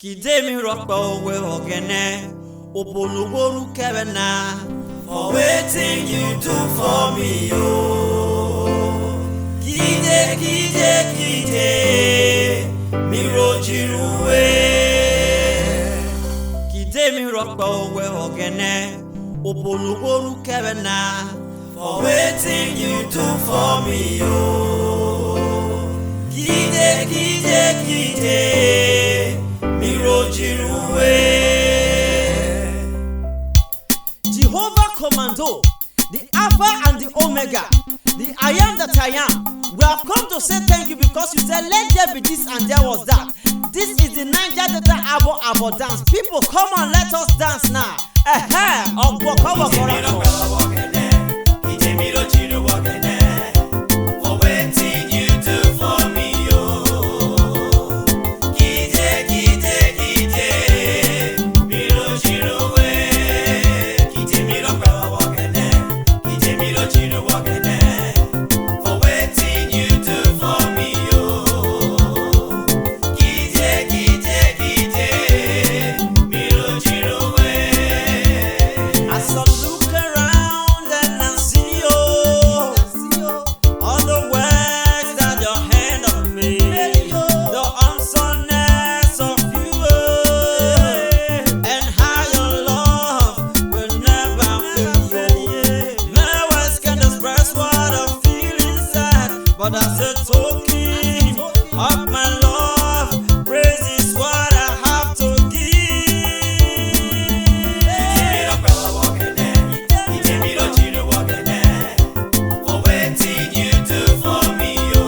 Kidemi rockbo we ogene opolugoru kebena for waiting you do for me, yo. Kide, mi rojiruwe. Kidemi rockbo we ogene opolugoru kebena for waiting you do for me, yo. Kide, mi rojiruwe. Jehovah Commando, the Alpha and the Omega, the I am that I am. We have come to say thank you because you said let there be this and there was that. This is the Niger Delta Abo dance. People, come on, let us dance now. For waiting you do for me, yo. But as a token of my love, praise is what I have to For waiting you do for me, yo.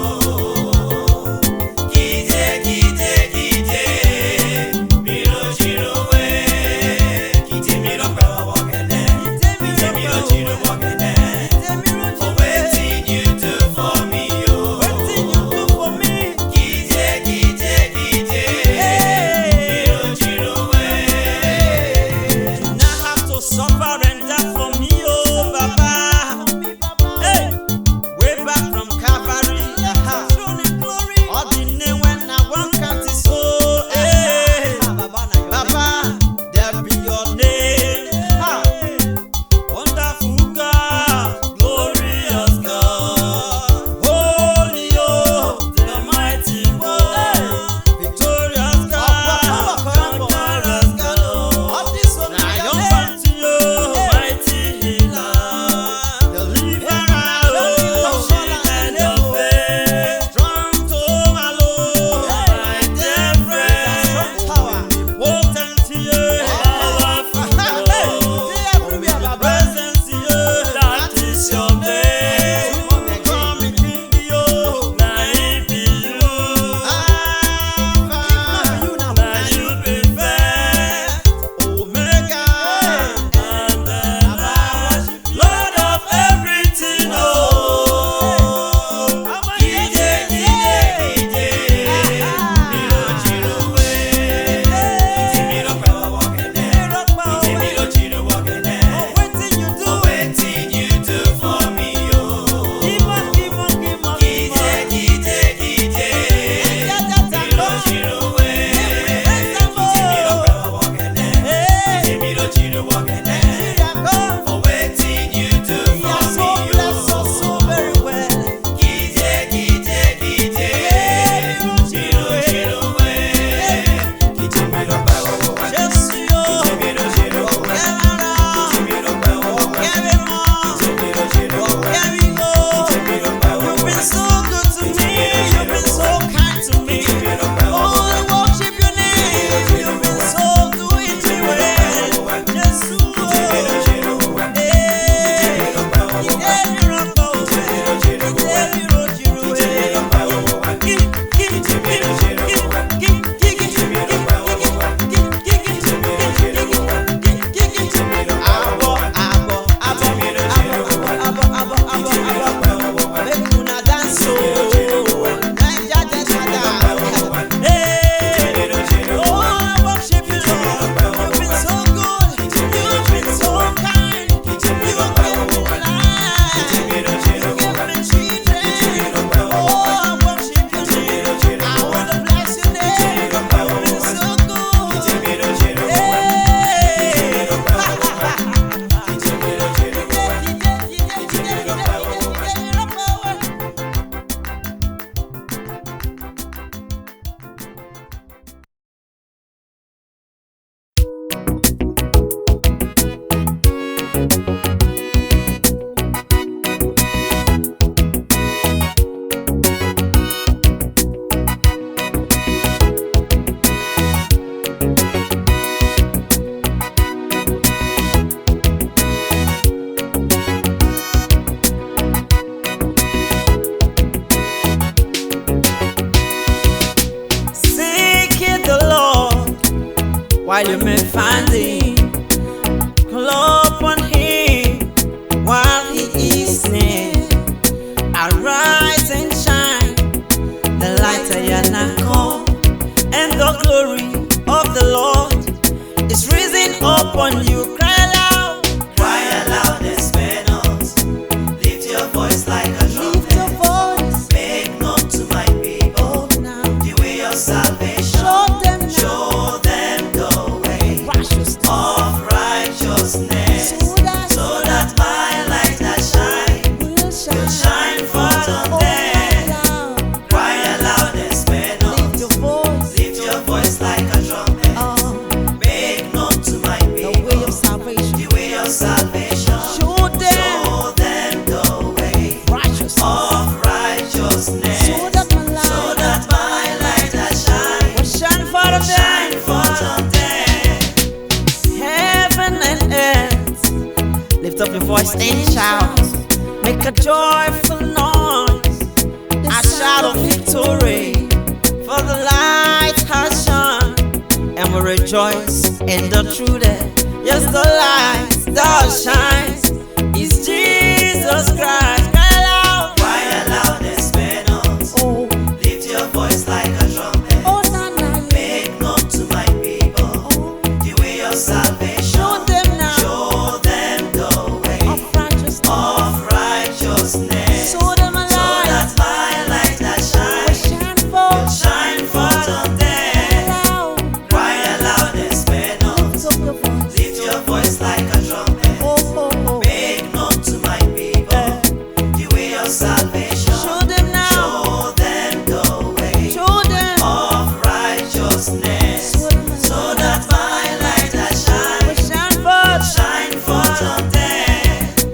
while you may find him. Call upon him while he is near. Arise and shine, the light of now come, and the glory of the Lord is risen upon you. Cry aloud, Cry aloud and spare not. Lift your voice like a lift your trumpet. voice. Make known to my people Oh, now the way of salvation. show them now Show them the way righteousness, of righteousness, so that my light that shine will will shine forth on them. loud. Cry aloud and spare Lift not. your voice. Lift your voice like a trumpet. Oh, Make known to my the way people of salvation. the way of salvation. Show them Show them the way righteousness, of righteousness, so that my light so that my light that shine will shine for will them. shine forth on them. Heaven and earth, lift up your voice and shout. Make a joyful noise, a shout of victory, for the light has shone, and we rejoice in the truth. Yes, the light that shines is Jesus Christ. Cry aloud. Cry aloud and spare not. Oh, Lift your voice like a trumpet. oh, na, na, Make known to my people oh, the way of salvation. show them now Show them the way of righteousness, of righteousness, show them a so light that my light that will shine shine will forth. shine forth on them. Aloud, Cry aloud and spare not. lift up your voice. Lift your voice like a trumpet. Oh, oh, oh. Make known to my people the way of salvation. Show them now. Show them the way Show them. of righteousness, Show them a so light that my light that will shine shine forth. shine forth on them.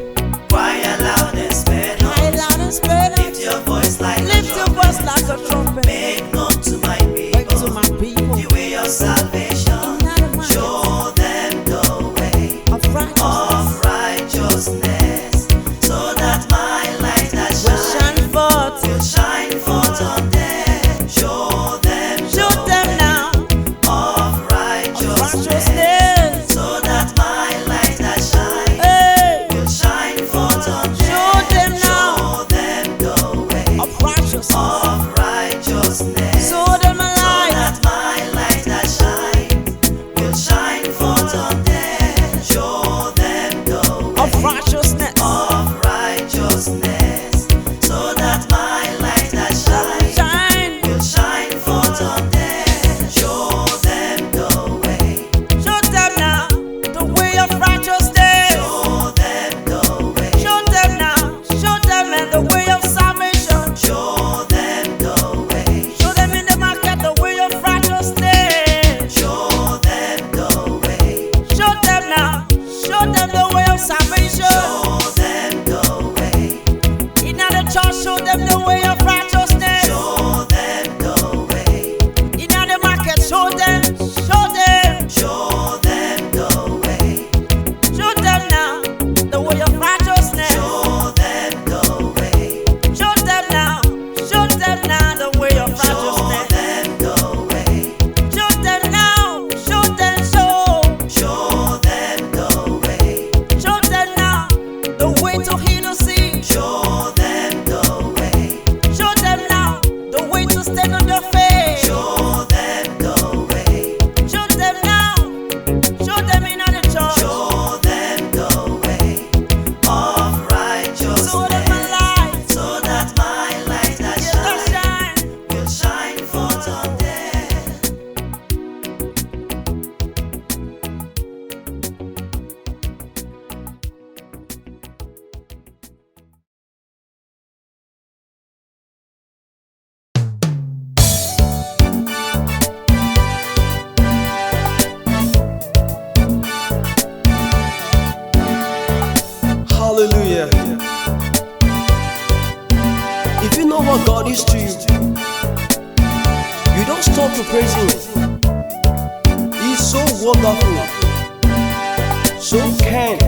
Cry aloud and spare Cry not. loud and spread out. Lift your voice like a Lift your trumpet. voice like a trumpet. Make known to my Wake to people my people. the way of salvation. Not a mind Show them the way of righteousness of righteousness, so that my light that will shine shine forth. will shine forth on them. Show them Show the them way now of righteousness, righteousness. so that my light that shine Hey, will shine forth on them. show them now Show them the way of righteousness. of righteousness, Show them a so light. that my light that shine will shine forth on them. Show them the Of way righteousness. of righteousness, so that my light that shine Shine. will shine forth on them. Show them the way. Show them now the way of righteousness. Show them the way. Show them now. Show them in the way of salvation. Show them the way. Show them in the market the way of righteousness. Show them the way. Show them now. Show them the way of salvation. Show them the way. In the church, show them the way of righteousness. Show them the way. In the market, show them. Show them. Show them the way. Show them now the way of righteousness. Show them the way. Show them now. Show them now the way of Show righteousness. them the way. Show them now. Show them show. Show them the way. Show them now the way to heal the sick. Show them the way. Show them now the way to stand on your faith. Show them the way. Show them now. Show them in the church. Show them the way of Show them a righteousness, light. so that my light that Yes, that shine shine. will shine forth on them. Hallelujah. If you know what God is to you, you don't stop to praise Him. He's so wonderful, so kind,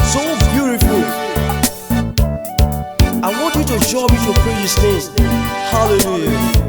so beautiful. I want you to join me to praise His name. Hallelujah.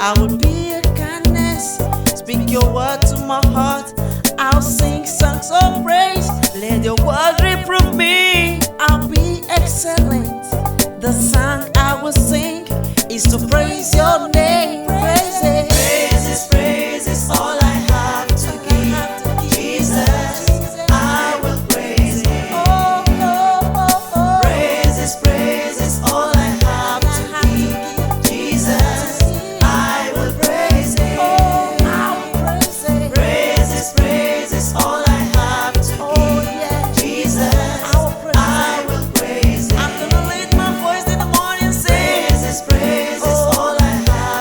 I will be a kindness. Speak your word to my heart. I'll sing songs of praise. Let your word reprove me. I'll be excellent. The song I will sing is to praise your name. Praise it. Praises, all I have to give. Jesus, I will praise Him. Oh, oh, oh, oh. Praises, all I have to give. Jesus, I will praise Him. Oh, I will praise it. Praises, all I have to Oh, give. yeah. Jesus, I will praise I will praise Him. I'm gonna lift my voice in the morning, say Praises, all I have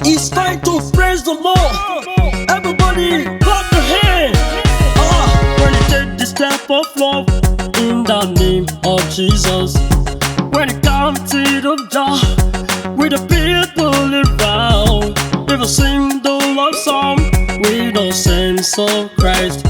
It's time to praise the Lord. Everybody clap your hands. When you take the step of love in the name of Jesus, when you come to the door with the people around, if you sing the love song with a sense of Christ,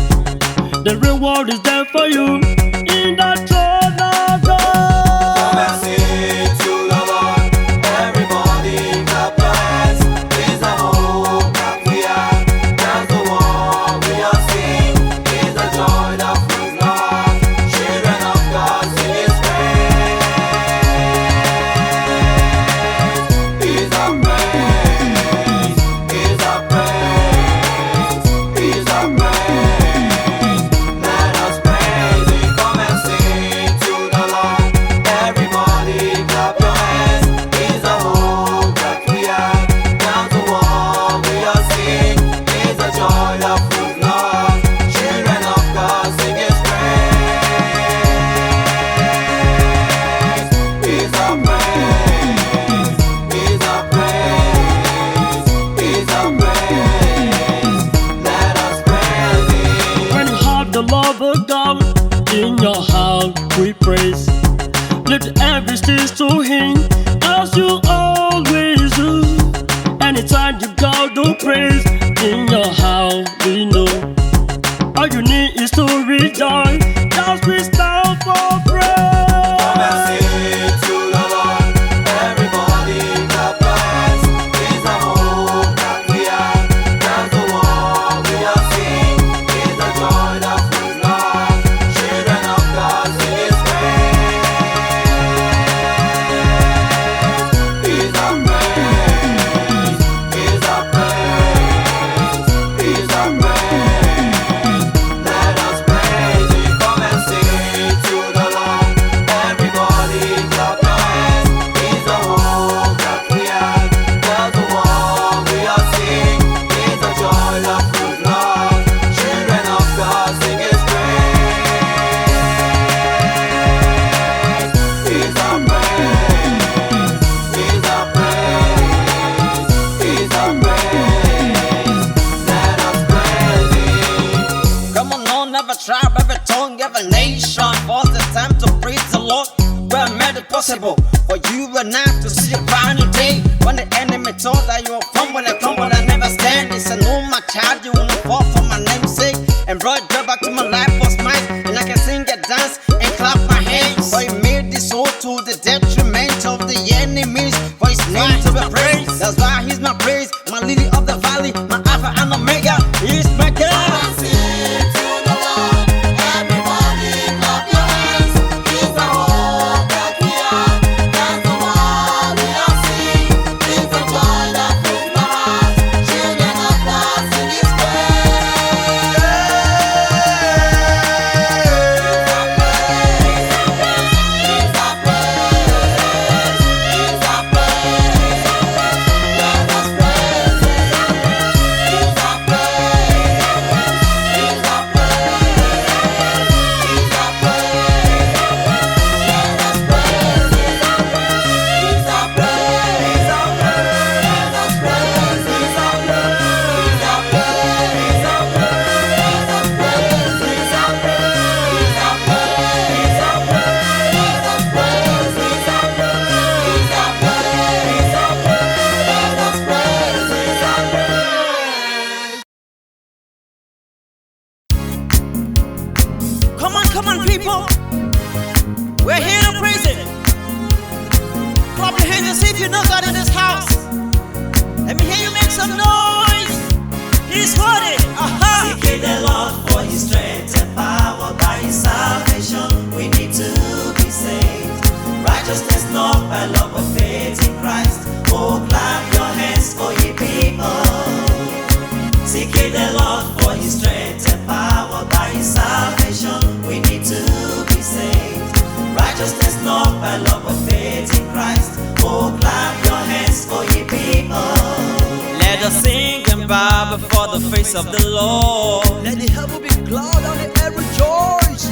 the reward is there for you in the throne of God. Come and sing to the Lord, everybody clap your hands. He's the hope that we have, that's the one we are sing. He's the joy that fills our heart, children of God sing His praise. He's our praise, He's our praise, He's our praise. Let us praise Him, come and sing to the Lord. Everybody clap your hands. He's the hope that we have, that's the one we are sing. He's the joy that fills our heart, children of God sing His praise. He's our praise, He's our praise, He's our praise. Let us praise Him. When you have the love of God in your heart, we praise. Lift every stitch to Him as you always do. Anytime you go to praise in your heart, we know all you need is to rejoice. Just we stand for Come and praise. sing to the Lord. Everybody clap your hands. He's the hope that we have, that's the one we are sing. He's the joy that fills our heart, children of God sing His praise. He's our praise, He's our praise, He's our praise. Let us praise Him, come and sing to the Lord. Everybody clap your hands. He's the hope that we have, that's the one we are sing. He's the joy that fills our heart, children of God sing His praise. He's our praise, He's our praise, He's our praise. Let us praise Him. Come on, no, never tribe, every tongue, every nation. For the time to praise the Lord. Well, made it possible for you and I to see a brand new day. When the enemy thought that you were fumble and crumble and never stand. He said, no, my child, you will not fall for my name's sake. And brought joy back to my life was mine. And I can sing and dance and clap my hands. For He made this all to the detriment of the enemies. For His name to be praised. That's why He's my praise, my lily of the valley, my Alpha and Omega. He's my God. Come on, people. We're here to praise Him. Clap your hands and see if you know God in this house. Let me hear you make some noise. He's worthy. Aha. Seeking the Lord for His strength and power, by His salvation we need to be saved. Righteousness not by love but faith in Christ. Oh, clap your hands for ye people. Seeking the Lord for His strength and power, by His salvation we need to be saved. Righteousness not by love but faith in Christ. Oh, clap your hands for ye people. Let us sing and bow before the face of the Lord. Let the heaven be glad and the earth rejoice.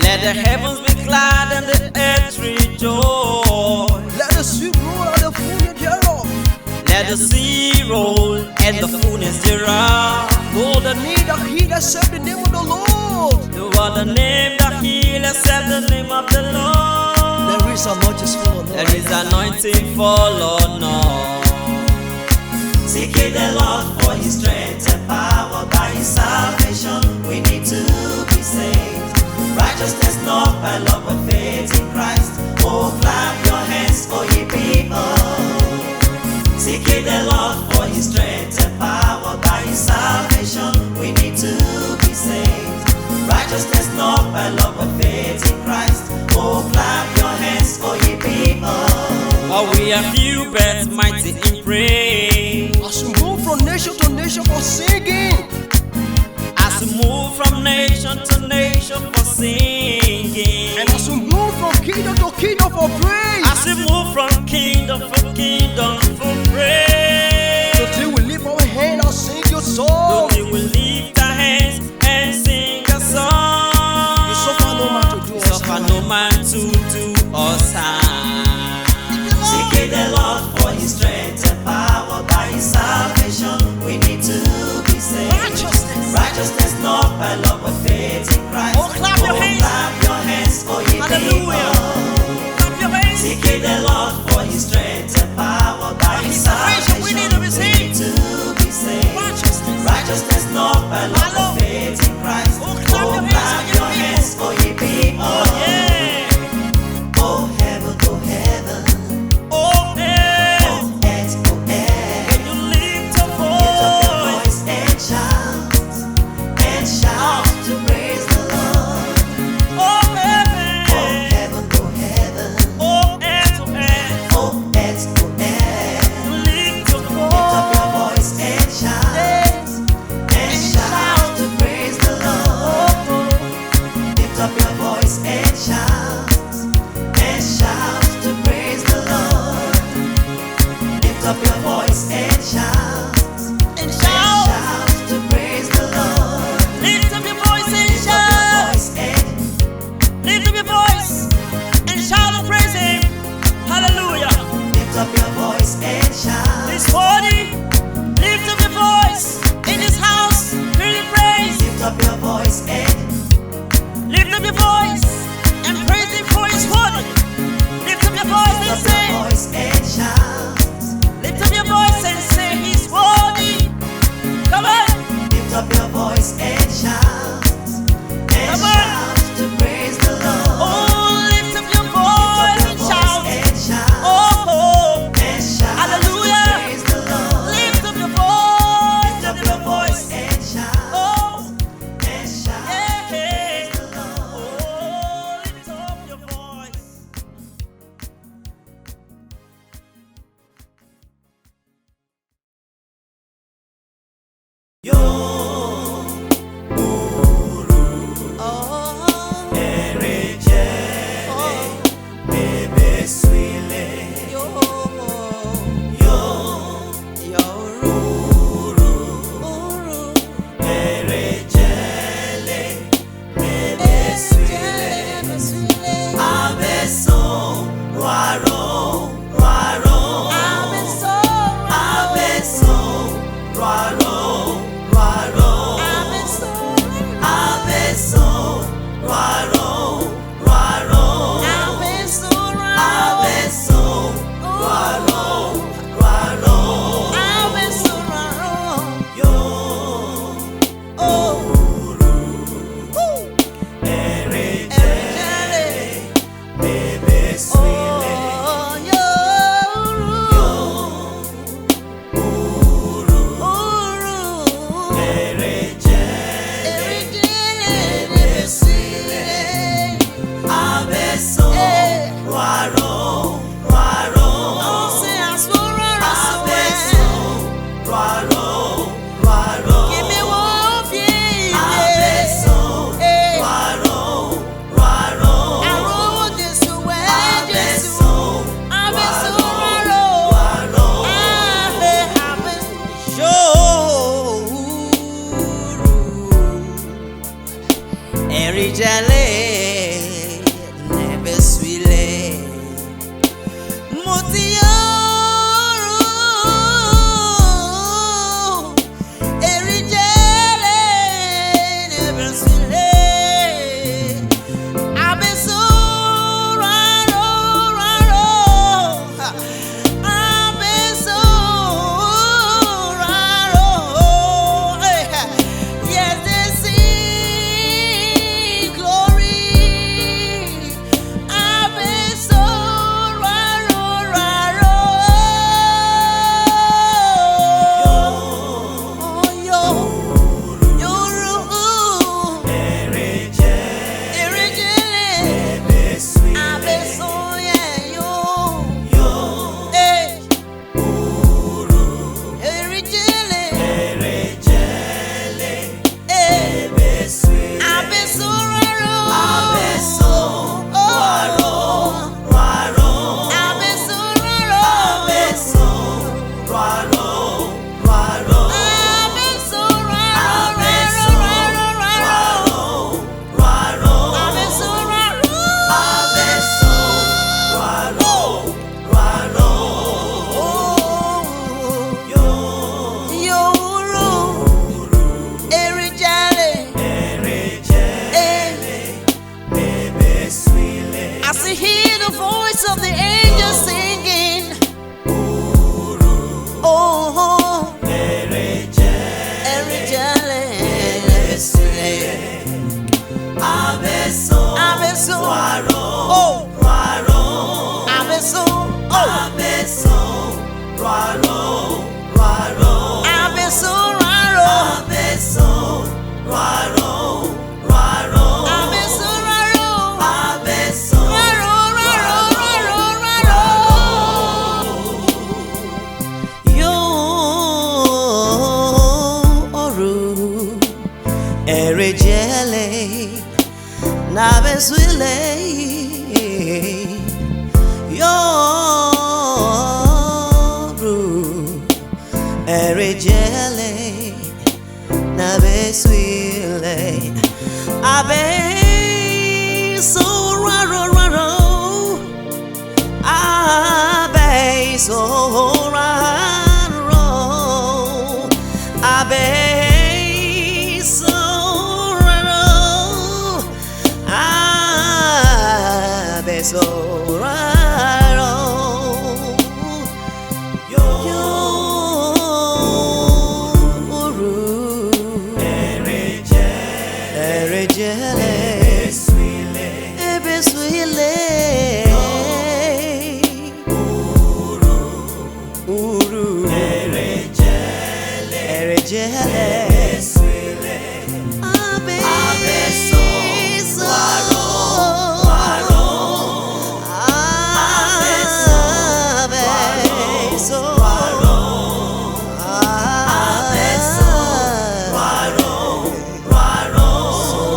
Let the heavens be glad and the earth rejoice. Let the sea roll Let the sea roll and the fullness thereof. No, the name that he that serve the name of the Lord. No other name that heal except the name of the Lord. There is anointing fall on us. There is anointing fall on us. Seek ye the Lord for his strength and power. By his salvation we need to be saved. Righteousness not by love but faith in Christ. Oh, clap your hands, for ye people. Seek ye the Lord for his strength and power. By his salvation we need to be saved. Righteousness not by love but faith in Christ. Oh, clap your hands, for ye people. Oh, we are few but mighty in praise. As we move from nation to nation for singing. As we move from nation to nation for singing. And as we move from kingdom to kingdom for praise. As we move from kingdom for praise. Today we lift our hand and sing your song. Today we lift our hands and sing a song. You suffer no man to do us Suffer harm. no man to do us harm. Seek ye the Lord for his strength and power. By his salvation we need to be saved. Righteousness not by love but faith in Christ. Oh, clap your hands. Clap your hands, for ye Hallelujah. people. Clap your hands. Seek ye the Lord for his strength and power. By his his salvation we salvation need to be saved. to be saved. Righteousness not by love Hello. but faith in Christ. Oh, clap your hands, clap for ye your hands, for ye people. Oh, yeah. Oh, heaven, oh, heaven. Oh, yeah. Oh, earth, oh, earth. Can you lift your Lift up your voice? voice and shout to praise the Lord. Oh, heaven. Oh, heaven, oh, heaven. Oh, earth to earth. Oh, earth, oh, earth. You lift your Lift up your voice. voice and shout to praise the Lord. Lift up your voice and shout to praise the Lord. Lift up your voice and shout And shout. to praise the Lord. Lift up your voice and Lift up shout. your voice and Lift up your voice and shout and praise him. Hallelujah. lift up your voice and shout. This body, lift up your voice in this house. Really praise. Lift up your voice and Lift up your voice and praise him for his body. Lift up your voice lift and up your say. voice and shout. Lift up your voice and say he's Nabeswile Yoru Erejele Nabeswile Abe so raro raro Abe so raro Abe so raro Abe so raro Yoru Erejele Ebeswile Uru Erejele Abeso Waro Abeso Waro Abeso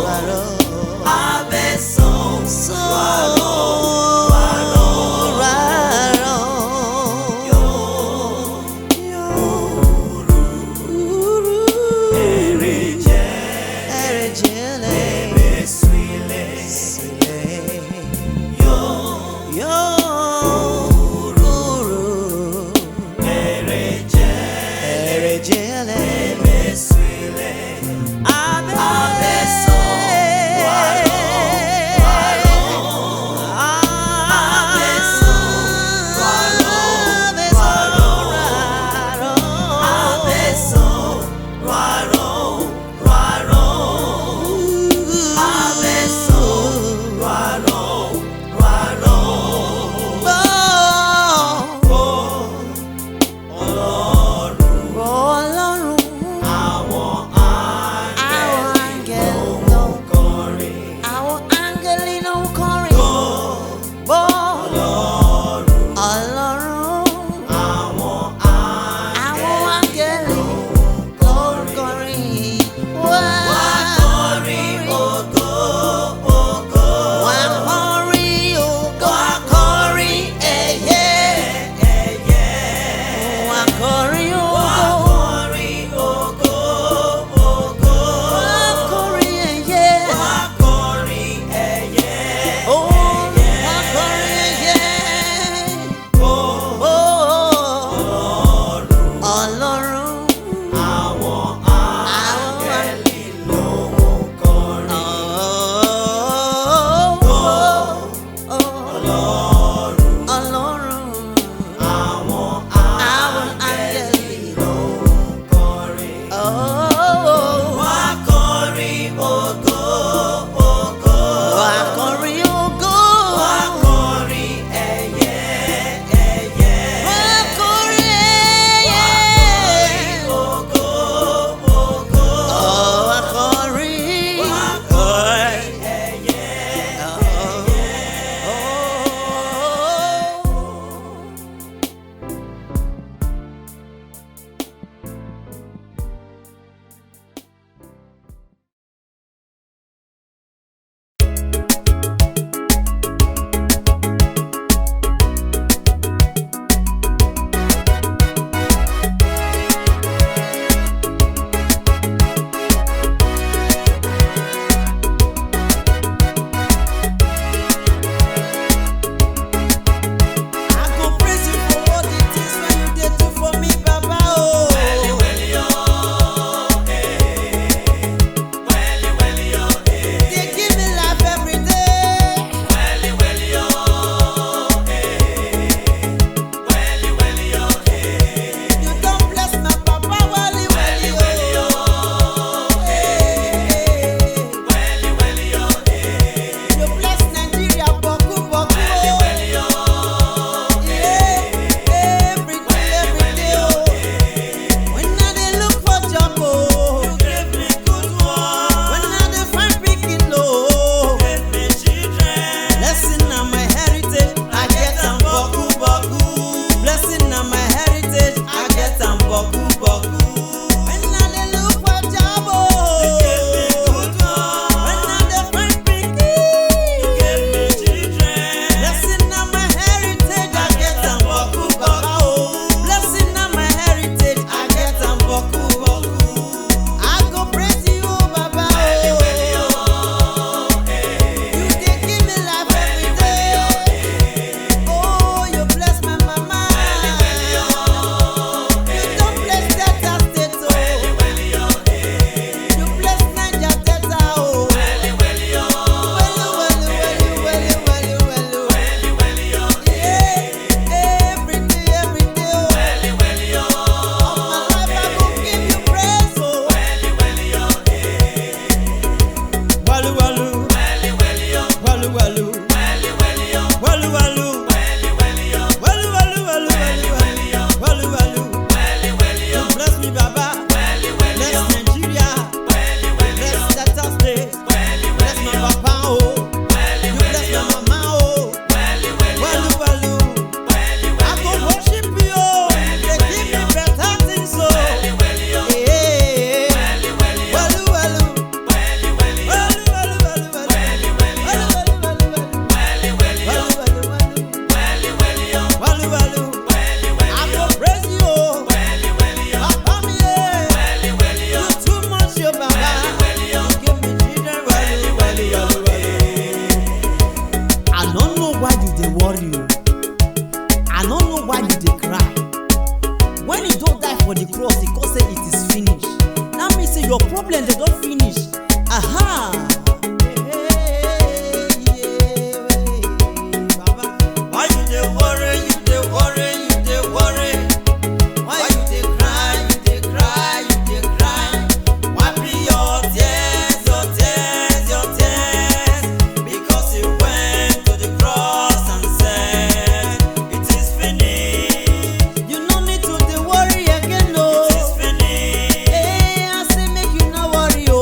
Waro Abeso Waro the cross, he come say it is finished. That means say your problem they don finish. Aha. Why you dey worry, you dey worry, you dey worry? Why you dey cry, you dey cry, you dey cry? Wipe your tears, your tears, your tears, because you went to the cross and said, it is finished. You no need to dey worry again, no. It is finished. Hey, I say make you no worry, oh.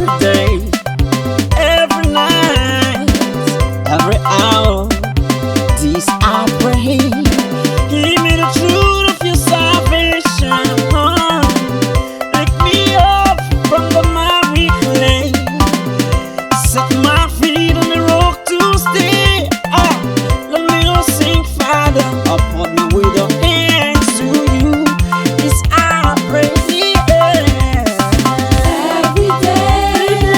every day, every night, every hour. This I pray. Give me the truth of your salvation. Lift me up from the miry clay. Set my feet on the rock to stay. Let me not sink farther. Upon me with your hands to you. This I pray. Every day.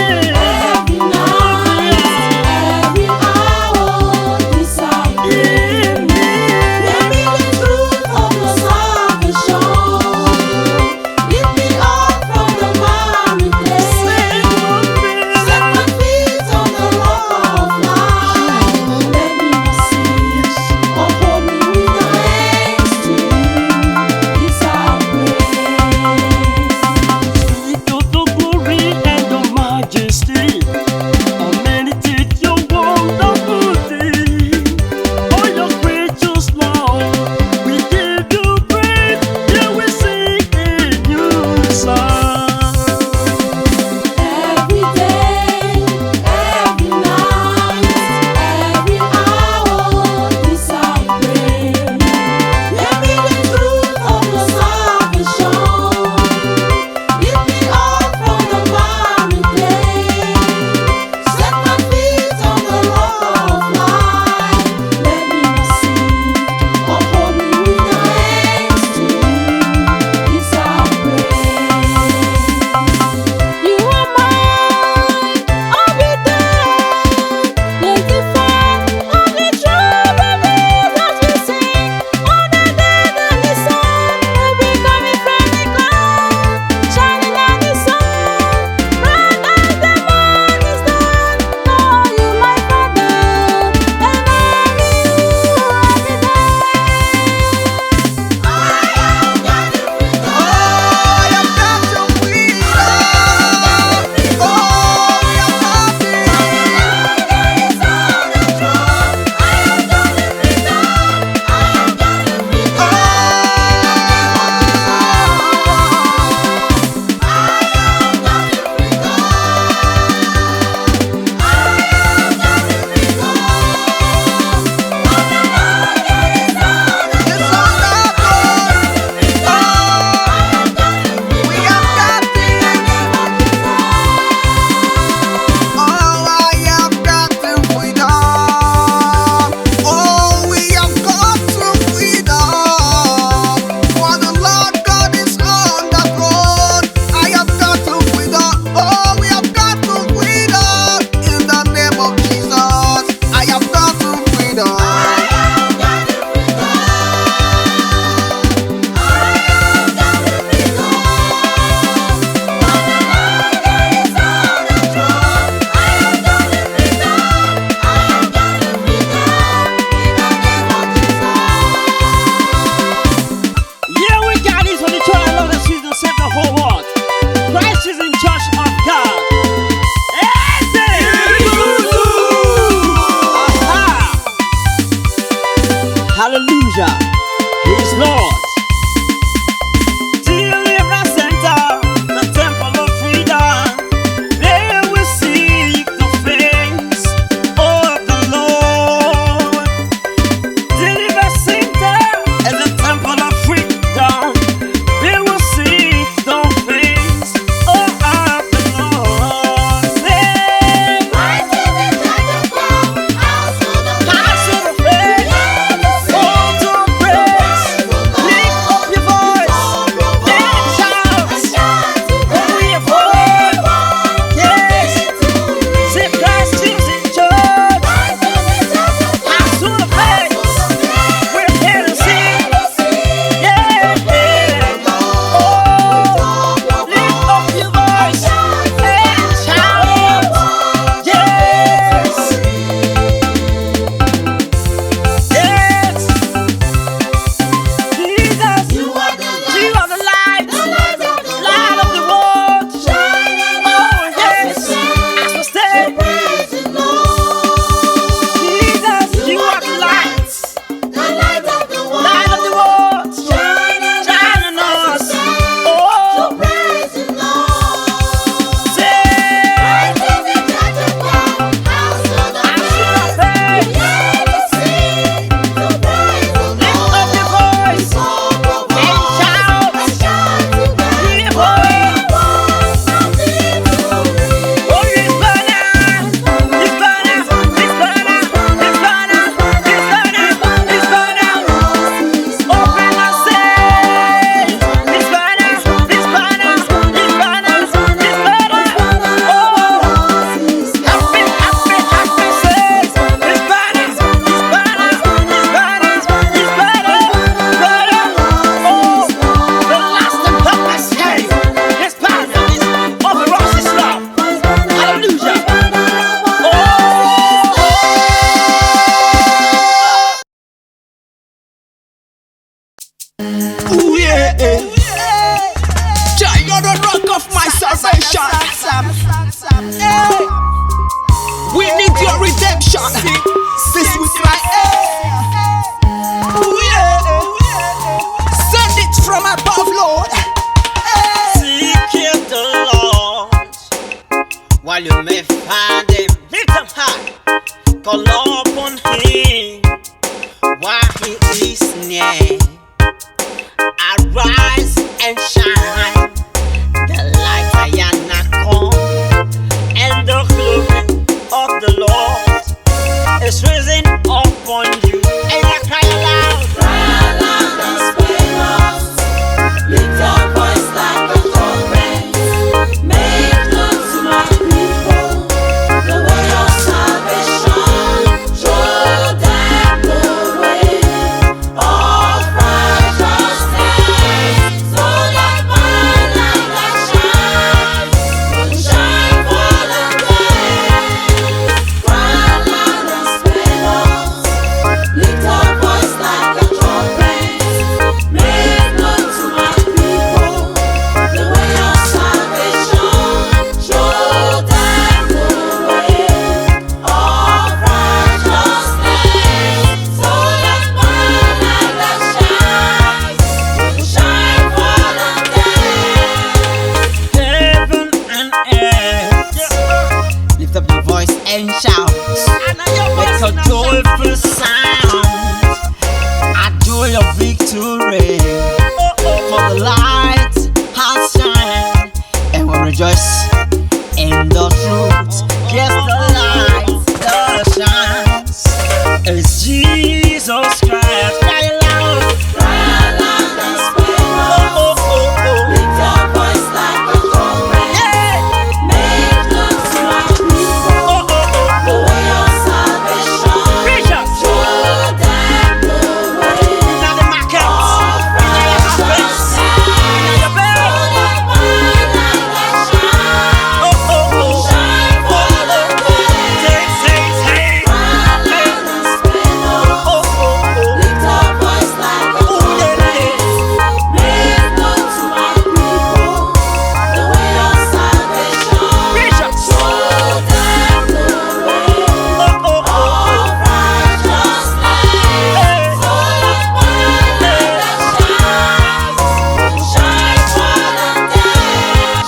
You may find him, lift him high, call upon him while he is near. Arise and shine, the light Ayana come, and the glory of the Lord is risen upon you. And you cry aloud, and spare us. Lift your voice like a trumpet. Make known to my people the way of salvation. Show them the way of righteousness, so that my light that shines will shine for the day. Cry loud and spare us. Lift your voice like a trumpet. Make known to my people the way of salvation. Show them the way of righteousness, so that my light that shines will shine for the day. heaven and earth, lift up your voice and shout. Make a joyful sound, a joy of victory. For the light has shined, and we rejoice in the truth. Yes, the light that shines is Jesus Christ. Cry aloud. Cry loud and spare us. Lift your voice like a trumpet. Make known to my people the way of salvation. Show them the way Now the market. of righteousness, so that my light that shines will shine for the day. Cry loud and spare us. Lift your voice like a trumpet. Make known to my people the way of salvation. Show them the way of righteousness, so that my light that shines will shine for the day.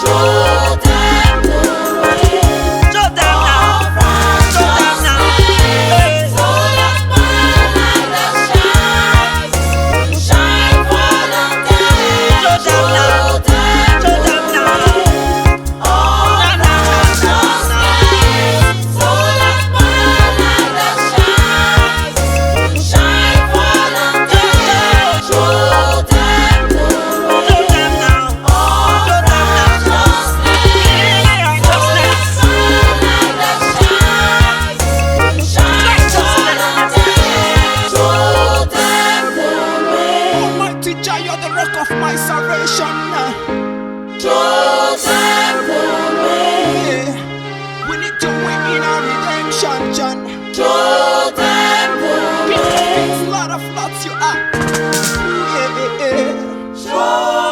Show them the way Show them now. of righteousness, so that my light that shines will shine for the day. Show them now. Show them Show them now. of righteousness, so that my light that shines will shine for the day. Show them the way Show them now. of righteousness, so that my light that shines will shine for the day. Show them the way. Almighty Jah, you're the rock of my salvation. Show them the way. Yeah. We need to win in our redemption, John. Show them the way. It's a lot of lots you are. Yeah, yeah, yeah. Show